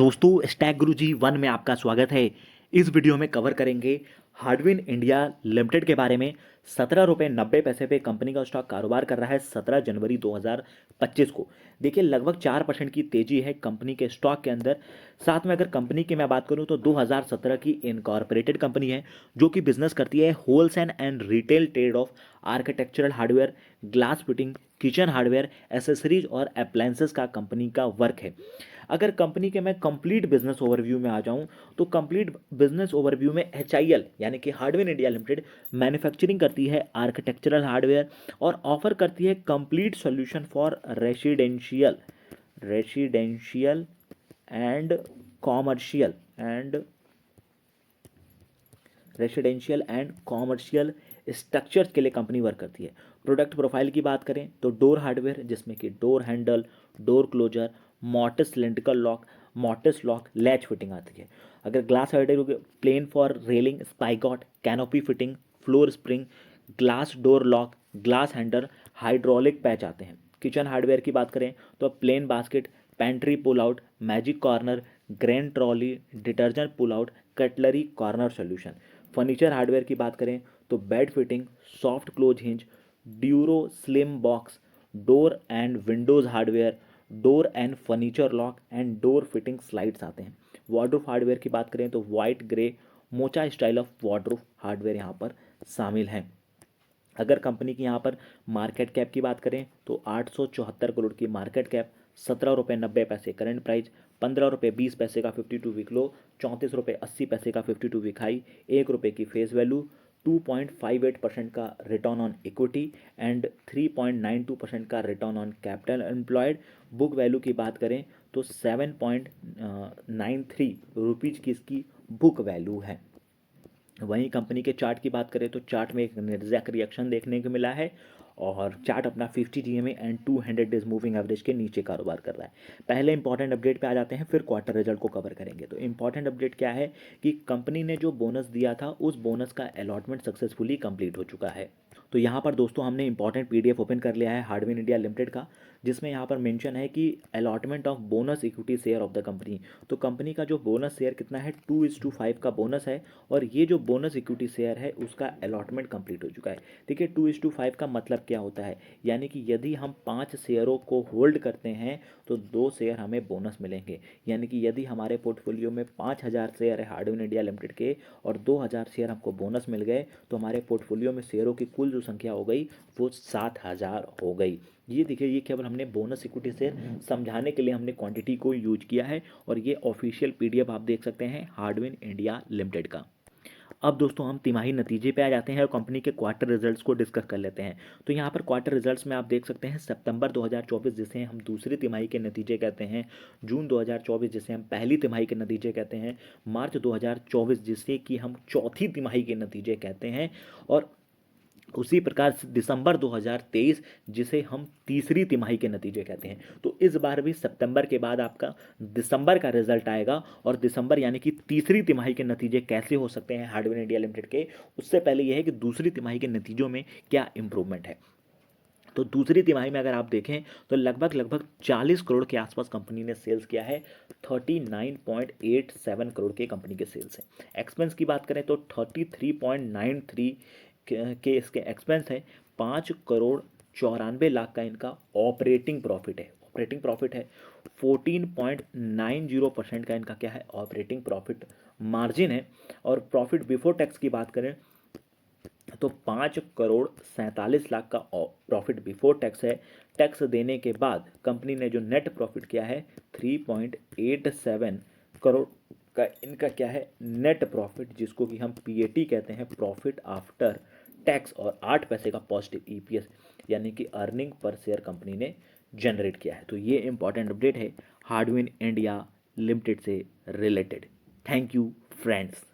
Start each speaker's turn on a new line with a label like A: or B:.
A: दोस्तों स्टैक गुरुजी 1 में आपका स्वागत है। इस वीडियो में कवर करेंगे हार्डविन इंडिया लिमिटेड के बारे में। 17 रुपये 90 पैसे पे कंपनी का स्टॉक कारोबार कर रहा है 17 जनवरी 2025 को। देखिए लगभग 4% की तेजी है कंपनी के स्टॉक के अंदर। साथ में अगर कंपनी की मैं बात करूं तो 2017 की इनकॉर्पोरेटेड कंपनी है जो कि बिजनेस करती है wholesale and retail trade off architectural hardware, glass fitting, kitchen hardware, accessories और अप्लायंसेस का कंपनी का वर्क है। अगर कंपनी के मैं कंप्लीट बिजनेस ओवरव्यू में आ जाऊं तो कंप्लीट बिजनेस ओवरव्यू में HIL यानी कि हार्डवेयर इंडिया लिमिटेड मैन्युफैक्चरिंग करती है आर्किटेक्चरल हार्डवेयर और ऑफर करती है complete solution for residential and commercial commercial structures के लिए कंपनी वर्क करती है। प्रोडक्ट प्रोफाइल की बात करें तो डोर हार्डवेयर जिसमें कि door handle, door closer, mortise cylindrical lock, mortise lock, latch fitting आती है। अगर glass hardware plain for railing, spigot, canopy fitting, floor spring, glass door lock, glass handle, hydraulic patch आते हैं। किचन हार्डवेयर की बात करें तो plain basket, pantry pull out, magic corner, grand trolley, detergent pull out, cutlery corner solution. Furniture hardware की बात करें तो bed fitting, soft close hinge, Duro slim box, door and Windows hardware, door and furniture lock and door fitting slides आते हैं। Wardrobe hardware की बात करें तो white grey mocha style of wardrobe hardware यहाँ पर शामिल हैं। अगर कंपनी की यहाँ पर मार्केट कैप की बात करें तो 874 करोड़ की मार्केट कैप, 17 रुपये 90 पैसे करंट प्राइस, 15 रुपये 20 पैसे का 52 वीक लो, 34 रुपये 80 पैसे का 52 वीक हाई, 1 रुपये की फेस वैल्यू, 2.58% का रिटर्न ऑन इक्विटी एंड 3.92% का return on capital employed. Book value की बात करें तो 7.93 रुपीज़ की इसकी बुक वैल्यू है। वहीं कंपनी के चार्ट की बात करें तो चार्ट में एक निर्णायक रिएक्शन देखने को मिला है और चार्ट अपना 50 GMA and 200 days moving average के नीचे कारोबार कर रहा है। पहले इंपॉर्टेंट अपडेट पे आ जाते हैं, फिर क्वार्टर रिजल्ट को कवर करेंगे। तो इंपॉर्टेंट अपडेट क्या है कि कंपनी ने जो बोनस दिया था उस बोनस का अलॉटमेंट सक्सेसफुली कंप्लीट हो चुका है। तो यहाँ पर दोस्तों हमने इंपॉर्टेंट PDF ओपन कर लिया है हार्डवेयर इंडिया लिमिटेड का, जिसमें यहाँ पर मेंशन है कि allotment of bonus equity share of the company. तो कंपनी का जो बोनस शेयर कितना है 2:5 का बोनस है और ये जो बोनस इक्विटी शेयर है उसका अलॉटमेंट कंप्लीट हो चुका है। देखिए 2:5 का मतलब क्या होता है, यानी कि यदि हम 5 शेयरों को होल्ड करते हैं तो 2 शेयर हमें बोनस मिलेंगे। यानी कि यदि हमारे पोर्टफोलियो में 5,000 शेयर है हार्डवेयर इंडिया लिमिटेड के और 2,000 शेयर हमको बोनस मिल गए तो हमारे पोर्टफोलियो में शेयरों की कुल जो संख्या हो गई वो 7,000 हो गई। ये देखिए ये केवल हमने बोनस इक्विटी शेयर समझाने के लिए हमने क्वांटिटी को यूज किया है और ये ऑफिशियल PDF आप देख सकते हैं हार्डवेयर इंडिया लिमिटेड का। अब दोस्तों हम तिमाही नतीजे पे आ जाते हैं और कंपनी के क्वार्टर रिजल्ट्स को डिस्कस कर लेते हैं। तो यहाँ पर क्वार्टर रिजल्ट्स में आप देख सकते हैं सितंबर 2024 जिसे हम दूसरी तिमाही के नतीजे कहते हैं, जून 2024 जिसे हम पहली तिमाही के नतीजे कहते हैं, मार्च 2024 जिसे कि हम चौथी तिमाही के नतीजे कहते हैं और उसी प्रकार से दिसंबर 2023 जिसे हम तीसरी तिमाही के नतीजे कहते हैं। तो इस बार भी सितंबर के बाद आपका दिसंबर का रिजल्ट आएगा और दिसंबर यानी कि तीसरी तिमाही के नतीजे कैसे हो सकते हैं हार्डवेयर इंडिया लिमिटेड के, उससे पहले यह है कि दूसरी तिमाही के नतीजों में क्या इंप्रूवमेंट है। तो दूसरी तिमाही में अगर आप देखें तो लगभग 40 करोड़ के आसपास कंपनी ने सेल्स किया है। 39.87 करोड़ के कंपनी के सेल्स हैं। एक्सपेंस की बात करें तो 33.93 के इसके एक्सपेंस है। 5,94,00,000 का इनका ऑपरेटिंग प्रॉफिट है। 14.90% का इनका क्या है ऑपरेटिंग प्रॉफिट मार्जिन है। और प्रॉफिट बिफोर टैक्स की बात करें तो 5,47,00,000 का प्रॉफिट बिफोर टैक्स है। टैक्स देने के बाद कंपनी ने जो नेट प्रॉफिट किया है 3.87 करोड़ का इनका क्या है नेट प्रॉफिट, जिसको कि हम PAT कहते हैं, प्रॉफिट आफ्टर टैक्स, और 8 पैसे का पॉजिटिव EPS यानी कि अर्निंग पर शेयर कंपनी ने जनरेट किया है। तो ये इंपॉर्टेंट अपडेट है हार्डवेयर इंडिया लिमिटेड से रिलेटेड। Thank you friends.